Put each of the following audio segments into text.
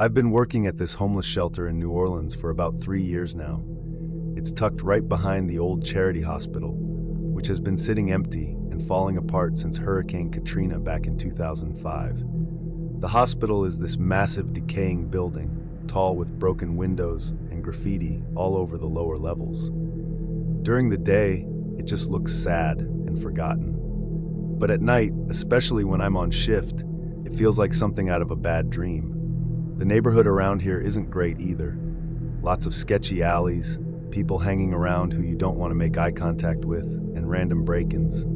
I've been working at this homeless shelter in New Orleans for about 3 years now. It's tucked right behind the old charity hospital, which has been sitting empty and falling apart since Hurricane Katrina back in 2005. The hospital is this massive decaying building, tall with broken windows and graffiti all over the lower levels. During the day, it just looks sad and forgotten. But at night, especially when I'm on shift, it feels like something out of a bad dream. The neighborhood around here isn't great either. Lots of sketchy alleys, people hanging around who you don't want to make eye contact with, and random break-ins.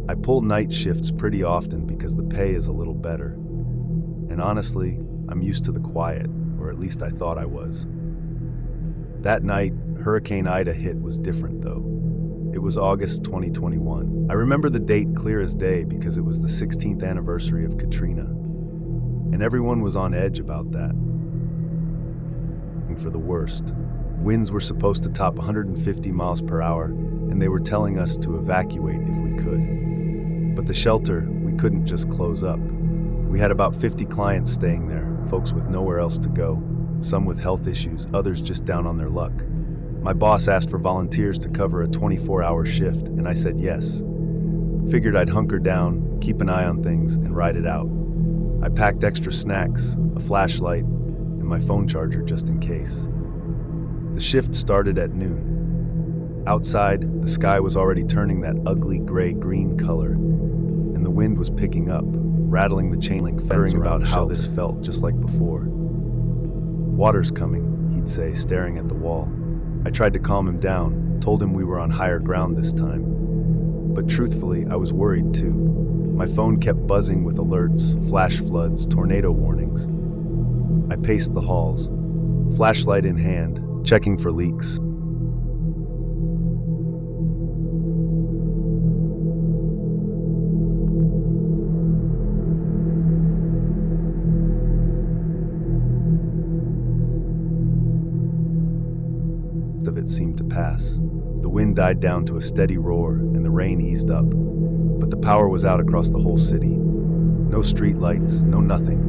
I pull night shifts pretty often because the pay is a little better. And honestly, I'm used to the quiet, or at least I thought I was. That night, Hurricane Ida hit was different though. It was August 2021. I remember the date clear as day because it was the 16th anniversary of Katrina. And everyone was on edge about that. And for the worst, winds were supposed to top 150 miles per hour, and they were telling us to evacuate if we could. But the shelter, we couldn't just close up. We had about 50 clients staying there, folks with nowhere else to go, some with health issues, others just down on their luck. My boss asked for volunteers to cover a 24-hour shift, and I said yes. Figured I'd hunker down, keep an eye on things, and ride it out. I packed extra snacks, a flashlight, and my phone charger just in case. The shift started at noon. Outside, the sky was already turning that ugly gray-green color, and the wind was picking up, rattling the chain link fence about how this felt just like before. "Water's coming," he'd say, staring at the wall. I tried to calm him down, told him we were on higher ground this time. But truthfully, I was worried too. My phone kept buzzing with alerts, flash floods, tornado warnings. I paced the halls, flashlight in hand, checking for leaks. Of it seemed to pass. The wind died down to a steady roar, and the rain eased up. But the power was out across the whole city. No street lights, no nothing.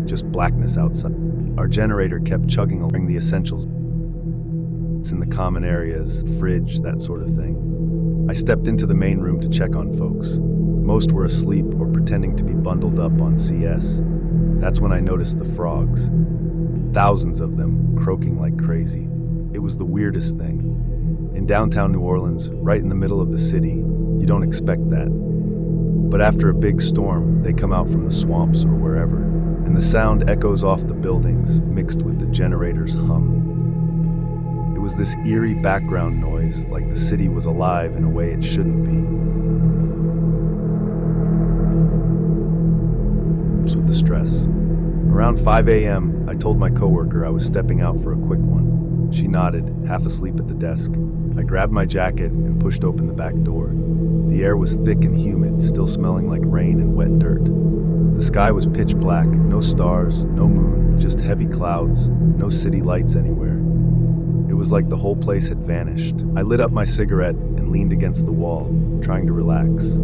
Just blackness outside. Our generator kept chugging along the essentials. It's in the common areas, fridge, that sort of thing. I stepped into the main room to check on folks. Most were asleep or pretending to be bundled up on CS. That's when I noticed the frogs. Thousands of them, croaking like crazy. It was the weirdest thing. In downtown New Orleans, right in the middle of the city, you don't expect that. But after a big storm, they come out from the swamps or wherever, and the sound echoes off the buildings, mixed with the generator's hum. It was this eerie background noise, like the city was alive in a way it shouldn't be. With the stress. Around 5 a.m., I told my coworker I was stepping out for a quick one. She nodded, half asleep at the desk. I grabbed my jacket and pushed open the back door. The air was thick and humid, still smelling like rain and wet dirt. The sky was pitch black, no stars, no moon, just heavy clouds, no city lights anywhere. It was like the whole place had vanished. I lit up my cigarette and leaned against the wall, trying to relax.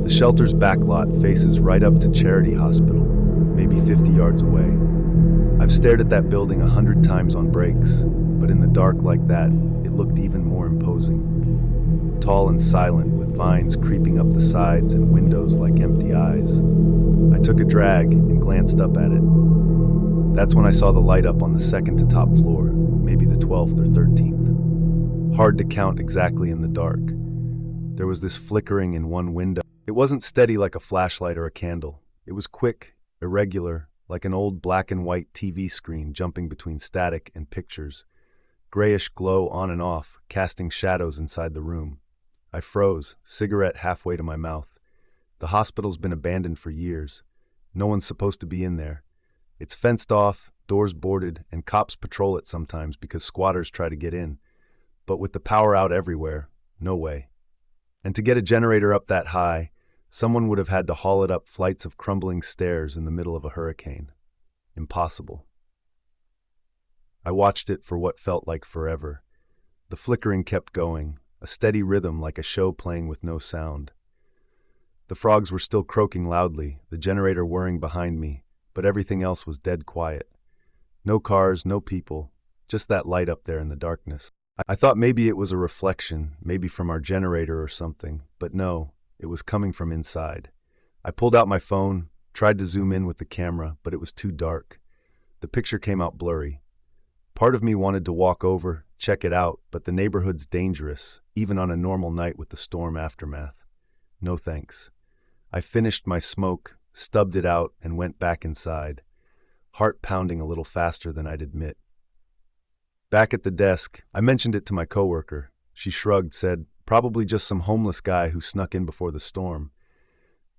The shelter's backlot faces right up to Charity Hospital, maybe 50 yards away. I've stared at that building 100 times on breaks, but in the dark like that, it looked even more imposing. Tall and silent, with vines creeping up the sides and windows like empty eyes. I took a drag and glanced up at it. That's when I saw the light up on the second to top floor, maybe the 12th or 13th. Hard to count exactly in the dark. There was this flickering in one window. It wasn't steady like a flashlight or a candle. It was quick, irregular, like an old black and white TV screen jumping between static and pictures. Grayish glow on and off, casting shadows inside the room. I froze, cigarette halfway to my mouth. The hospital's been abandoned for years. No one's supposed to be in there. It's fenced off, doors boarded, and cops patrol it sometimes because squatters try to get in. But with the power out everywhere, no way. And to get a generator up that high, someone would have had to haul it up flights of crumbling stairs in the middle of a hurricane. Impossible. I watched it for what felt like forever. The flickering kept going, a steady rhythm like a show playing with no sound. The frogs were still croaking loudly, the generator whirring behind me, but everything else was dead quiet. No cars, no people, just that light up there in the darkness. I thought maybe it was a reflection, maybe from our generator or something, but no, it was coming from inside. I pulled out my phone, tried to zoom in with the camera, but it was too dark. The picture came out blurry. Part of me wanted to walk over, check it out, but the neighborhood's dangerous, even on a normal night with the storm aftermath. No thanks. I finished my smoke, stubbed it out, and went back inside, heart pounding a little faster than I'd admit. Back at the desk, I mentioned it to my coworker. She shrugged, said, probably just some homeless guy who snuck in before the storm.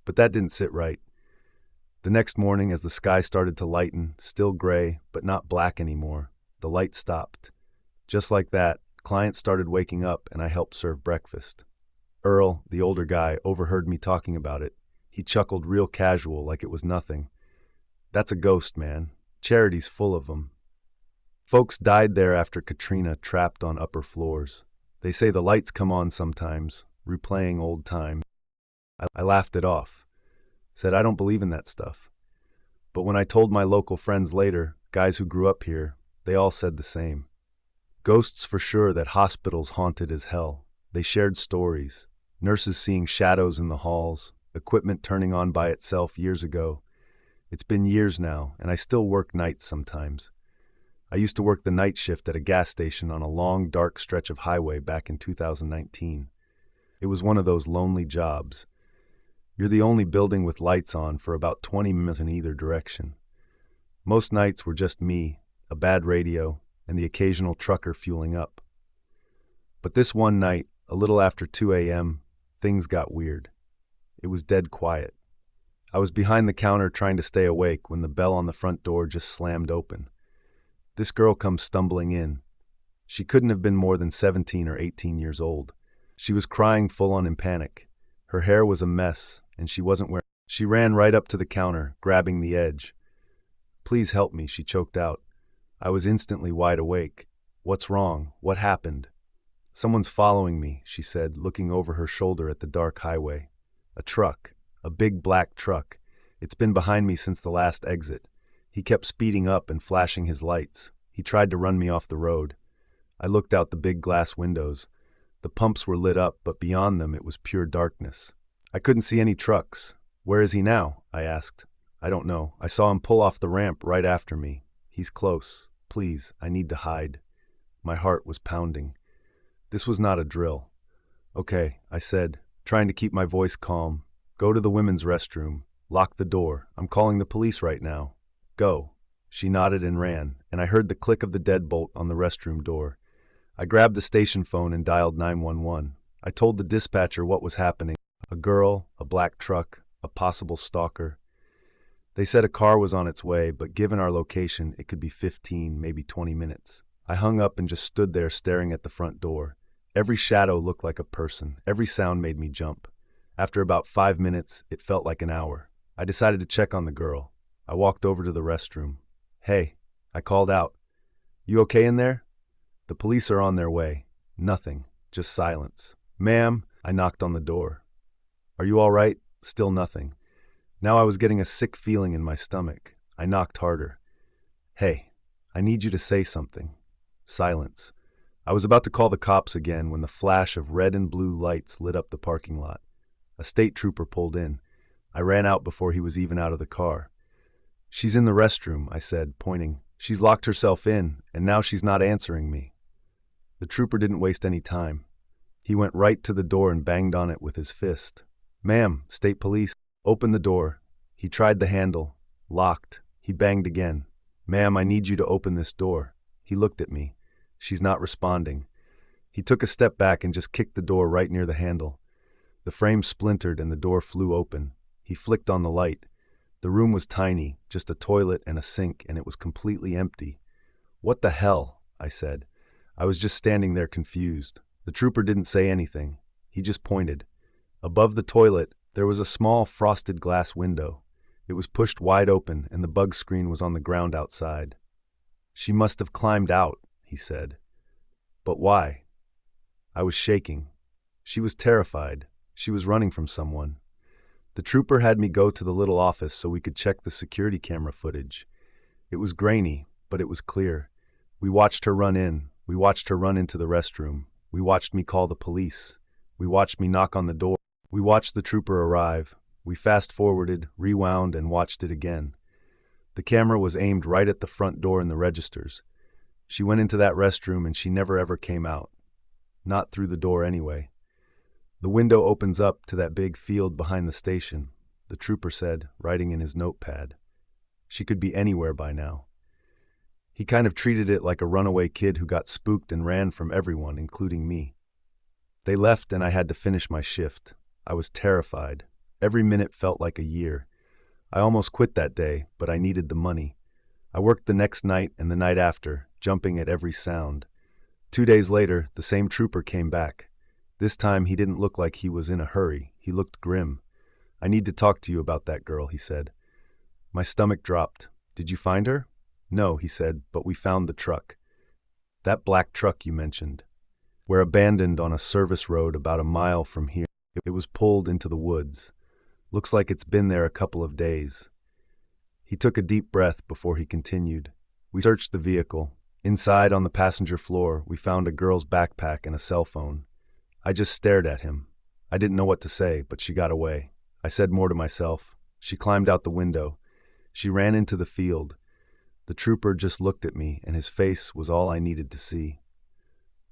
But that didn't sit right. The next morning, as the sky started to lighten, still gray, but not black anymore, the light stopped. Just like that, clients started waking up and I helped serve breakfast. Earl, the older guy, overheard me talking about it. He chuckled real casual, like it was nothing. That's a ghost, man. Charity's full of them. Folks died there after Katrina, trapped on upper floors. They say the lights come on sometimes, replaying old times. I laughed it off, said I don't believe in that stuff. But when I told my local friends later, guys who grew up here, they all said the same. Ghosts for sure, that hospitals haunted as hell. They shared stories. Nurses seeing shadows in the halls, equipment turning on by itself years ago. It's been years now, and I still work nights sometimes. I used to work the night shift at a gas station on a long, dark stretch of highway back in 2019. It was one of those lonely jobs. You're the only building with lights on for about 20 minutes in either direction. Most nights were just me, a bad radio, and the occasional trucker fueling up. But this one night, a little after 2 a.m., things got weird. It was dead quiet. I was behind the counter trying to stay awake when the bell on the front door just slammed open. This girl comes stumbling in. She couldn't have been more than 17 or 18 years old. She was crying full on in panic. Her hair was a mess, and she wasn't wearing. She ran right up to the counter, grabbing the edge. "Please help me," she choked out. I was instantly wide awake. "What's wrong? What happened?" "Someone's following me," she said, looking over her shoulder at the dark highway. "A truck. A big black truck. It's been behind me since the last exit. He kept speeding up and flashing his lights. He tried to run me off the road." I looked out the big glass windows. The pumps were lit up, but beyond them it was pure darkness. I couldn't see any trucks. "Where is he now?" I asked. "I don't know. I saw him pull off the ramp right after me. He's close. Please, I need to hide." My heart was pounding. This was not a drill. "Okay," I said, trying to keep my voice calm. "Go to the women's restroom. Lock the door. I'm calling the police right now. Go." She nodded and ran, and I heard the click of the deadbolt on the restroom door. I grabbed the station phone and dialed 911. I told the dispatcher what was happening. A girl, a black truck, a possible stalker. They said a car was on its way, but given our location, it could be 15, maybe 20 minutes. I hung up and just stood there staring at the front door. Every shadow looked like a person. Every sound made me jump. After about 5 minutes, it felt like an hour. I decided to check on the girl. I walked over to the restroom. "Hey," I called out. "You okay in there?" "The police are on their way." Nothing, just silence. "Ma'am," I knocked on the door. "Are you all right?" Still nothing. Now I was getting a sick feeling in my stomach. I knocked harder. "Hey, I need you to say something." Silence. I was about to call the cops again when the flash of red and blue lights lit up the parking lot. A state trooper pulled in. I ran out before he was even out of the car. "She's in the restroom," I said, pointing. "She's locked herself in, and now she's not answering me." The trooper didn't waste any time. He went right to the door and banged on it with his fist. "Ma'am, state police." "Open the door." He tried the handle. Locked. He banged again. "Ma'am, I need you to open this door." He looked at me. "She's not responding." He took a step back and just kicked the door right near the handle. The frame splintered and the door flew open. He flicked on the light. The room was tiny, just a toilet and a sink, and it was completely empty. "What the hell?" I said. I was just standing there confused. The trooper didn't say anything. He just pointed. Above the toilet, there was a small frosted glass window. It was pushed wide open, and the bug screen was on the ground outside. "She must have climbed out," he said. "But why?" I was shaking. She was terrified. She was running from someone. The trooper had me go to the little office so we could check the security camera footage. It was grainy, but it was clear. We watched her run in. We watched her run into the restroom. We watched me call the police. We watched me knock on the door. We watched the trooper arrive. We fast-forwarded, rewound, and watched it again. The camera was aimed right at the front door in the registers. She went into that restroom and she never ever came out. Not through the door anyway. The window opens up to that big field behind the station, the trooper said, writing in his notepad. She could be anywhere by now. He kind of treated it like a runaway kid who got spooked and ran from everyone, including me. They left and I had to finish my shift. I was terrified. Every minute felt like a year. I almost quit that day, but I needed the money. I worked the next night and the night after, jumping at every sound. 2 days later, the same trooper came back. This time he didn't look like he was in a hurry. He looked grim. "I need to talk to you about that girl," he said. My stomach dropped. "Did you find her?" "No," he said, "but we found the truck." "That black truck you mentioned. We're abandoned on a service road about a mile from here. It was pulled into the woods. Looks like it's been there a couple of days." He took a deep breath before he continued. "We searched the vehicle. Inside on the passenger floor, we found a girl's backpack and a cell phone. I just stared at him. I didn't know what to say, but she got away. I said more to myself. She climbed out the window. She ran into the field. The trooper just looked at me, and his face was all I needed to see.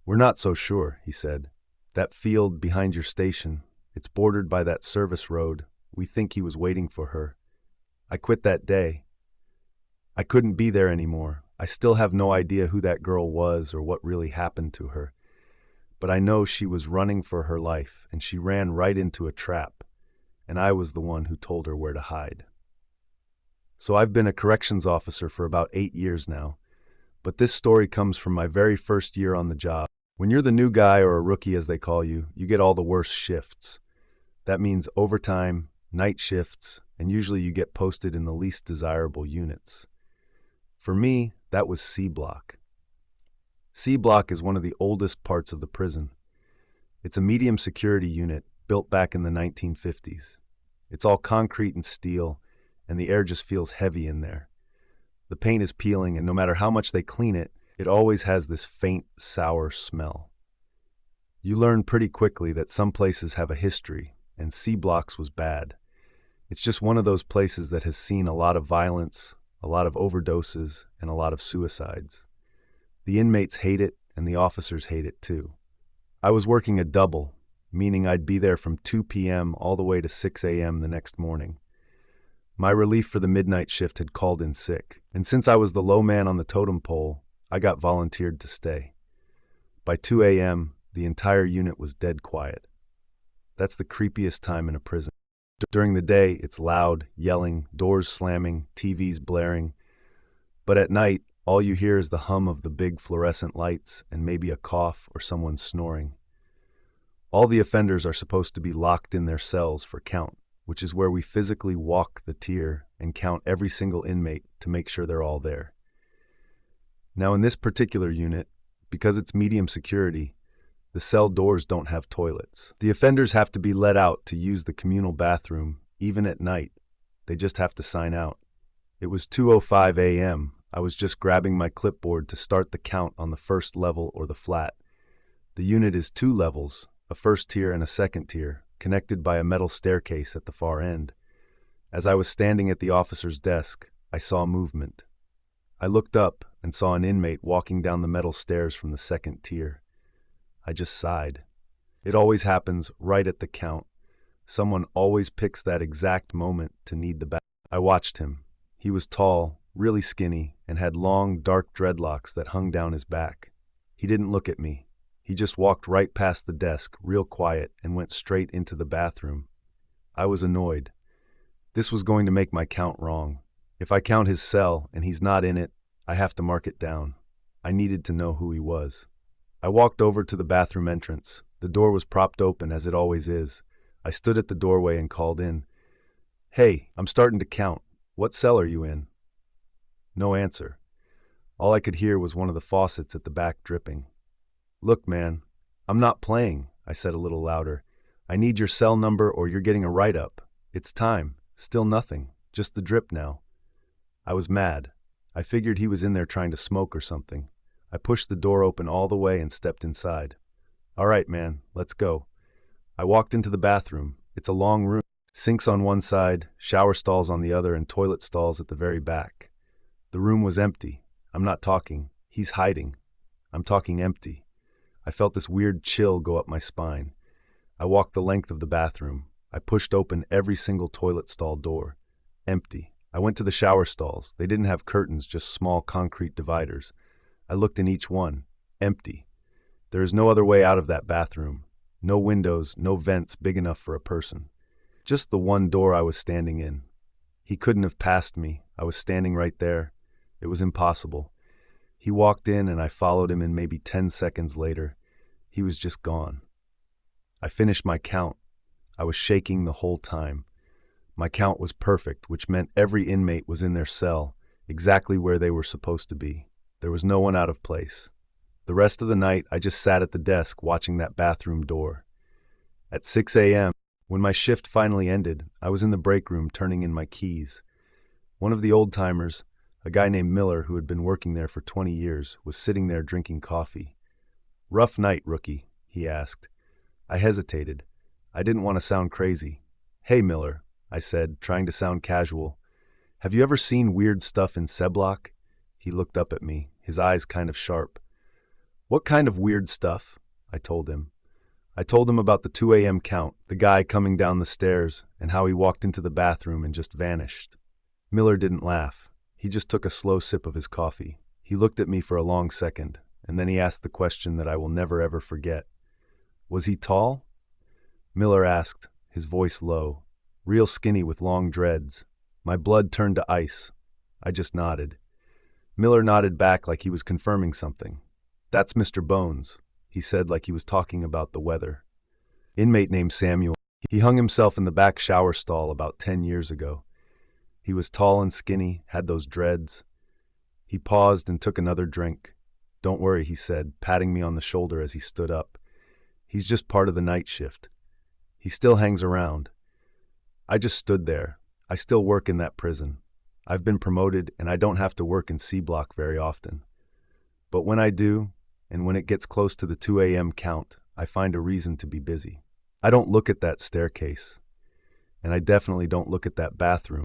"We're not so sure," he said. "That field behind your station, it's bordered by that service road. We think he was waiting for her. I quit that day. I couldn't be there anymore. I still have no idea who that girl was or what really happened to her. But I know she was running for her life, and she ran right into a trap, and I was the one who told her where to hide." So I've been a corrections officer for about 8 years now, but this story comes from my very first year on the job. When you're the new guy, or a rookie as they call you get all the worst shifts. That means overtime, night shifts, and usually you get posted in the least desirable units. For me, that was C Block. C Block is one of the oldest parts of the prison. It's a medium security unit built back in the 1950s. It's all concrete and steel, and the air just feels heavy in there. The paint is peeling, and no matter how much they clean it, it always has this faint, sour smell. You learn pretty quickly that some places have a history, and C Block's was bad. It's just one of those places that has seen a lot of violence, a lot of overdoses, and a lot of suicides. The inmates hate it, and the officers hate it too. I was working a double, meaning I'd be there from 2 p.m. all the way to 6 a.m. the next morning. My relief for the midnight shift had called in sick, and since I was the low man on the totem pole, I got volunteered to stay. By 2 a.m., the entire unit was dead quiet. That's the creepiest time in a prison. During the day, it's loud, yelling, doors slamming, TVs blaring. But at night, all you hear is the hum of the big fluorescent lights and maybe a cough or someone snoring. All the offenders are supposed to be locked in their cells for count, which is where we physically walk the tier and count every single inmate to make sure they're all there. Now in this particular unit, because it's medium security, the cell doors don't have toilets. The offenders have to be let out to use the communal bathroom, even at night. They just have to sign out. It was 2:05 a.m. I was just grabbing my clipboard to start the count on the first level or the flat. The unit is 2 levels, a first tier and a second tier, connected by a metal staircase at the far end. As I was standing at the officer's desk, I saw movement. I looked up and saw an inmate walking down the metal stairs from the second tier. I just sighed. It always happens right at the count. Someone always picks that exact moment to need the bath. I watched him. He was tall, really skinny, and had long, dark dreadlocks that hung down his back. He didn't look at me. He just walked right past the desk, real quiet, and went straight into the bathroom. I was annoyed. This was going to make my count wrong. If I count his cell and he's not in it, I have to mark it down. I needed to know who he was. I walked over to the bathroom entrance. The door was propped open, as it always is. I stood at the doorway and called in. "Hey, I'm starting to count. What cell are you in?" No answer. All I could hear was one of the faucets at the back dripping. "Look, man, I'm not playing," I said a little louder. "I need your cell number or you're getting a write-up. It's time. Still nothing. Just the drip now. I was mad. I figured he was in there trying to smoke or something. I pushed the door open all the way and stepped inside. All right, man, let's go. I walked into the bathroom. It's a long room. Sinks on one side, shower stalls on the other, and toilet stalls at the very back. The room was empty. I'm not talking. He's hiding. I'm talking empty. I felt this weird chill go up my spine. I walked the length of the bathroom. I pushed open every single toilet stall door. Empty. I went to the shower stalls. They didn't have curtains, just small concrete dividers. I looked in each one. Empty. There is no other way out of that bathroom. No windows, no vents big enough for a person. Just the one door I was standing in. He couldn't have passed me. I was standing right there. It was impossible. He walked in and I followed him, and maybe 10 seconds later, he was just gone. I finished my count. I was shaking the whole time. My count was perfect, which meant every inmate was in their cell, exactly where they were supposed to be. There was no one out of place. The rest of the night, I just sat at the desk watching that bathroom door. At 6 a.m., when my shift finally ended, I was in the break room turning in my keys. One of the old-timers, a guy named Miller who had been working there for 20 years, was sitting there drinking coffee. "Rough night, rookie?" he asked. I hesitated. I didn't want to sound crazy. "Hey, Miller," I said, trying to sound casual. "Have you ever seen weird stuff in Seblock?" He looked up at me, his eyes kind of sharp. "What kind of weird stuff?" I told him. I told him about the 2 a.m. count, the guy coming down the stairs, and how he walked into the bathroom and just vanished. Miller didn't laugh. He just took a slow sip of his coffee. He looked at me for a long second, and then he asked the question that I will never ever forget. "Was he tall?" Miller asked, his voice low. "Real skinny with long dreads." My blood turned to ice. I just nodded. Miller nodded back like he was confirming something. "That's Mr. Bones," he said like he was talking about the weather. "Inmate named Samuel. He hung himself in the back shower stall about 10 years ago. He was tall and skinny, had those dreads." He paused and took another drink. "Don't worry," he said, patting me on the shoulder as he stood up. "He's just part of the night shift. He still hangs around." I just stood there. I still work in that prison. I've been promoted and I don't have to work in C Block very often. But when I do, and when it gets close to the 2 a.m. count, I find a reason to be busy. I don't look at that staircase, and I definitely don't look at that bathroom.